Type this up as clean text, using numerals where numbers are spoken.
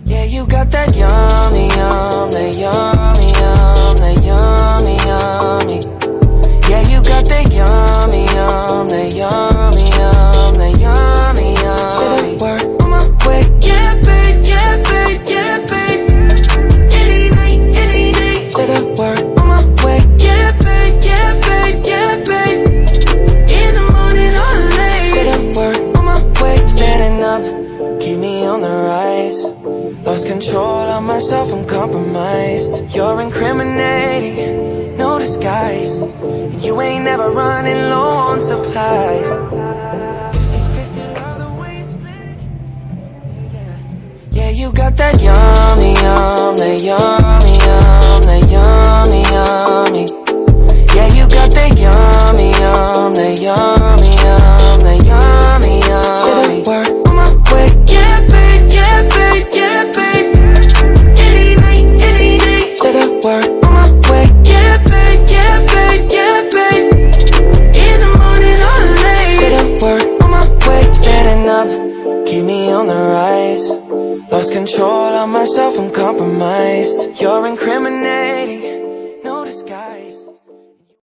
Yeah, you got that yummy, yum, that yummy, yum, that yummy, yummy. Yeah, you got that yummy, yum, that yummy, yum, that yummy, yummy. Say the word on my way. Yeah, babe, yeah, babe, yeah, babe. Any night, any day. Say the word on my way. Yeah, babe, yeah, babe, yeah, babe. In the morning or late. Say the word on my way. Standing up, keep me on the rise. Lost control of myself, I'm compromised. You're incriminating, no disguise. And you ain't never running low on supplies. 50-50 love the way you split. Yeah, you got that yummy, yum, that yummy, yum, that yummy, yummy. Yeah, you got that yummy, yum, that yummy, yum, that yummy, yummy. Say the word on my way. Yeah, babe, yeah, babe, yeah, babe. Any night, any day. Say the word on my way. Yeah, babe, yeah, babe, yeah, babe. In the morning or late. Say the word on my way. Standing up, keep me on the rise. Lost control of myself, I'm compromised. You're incriminating.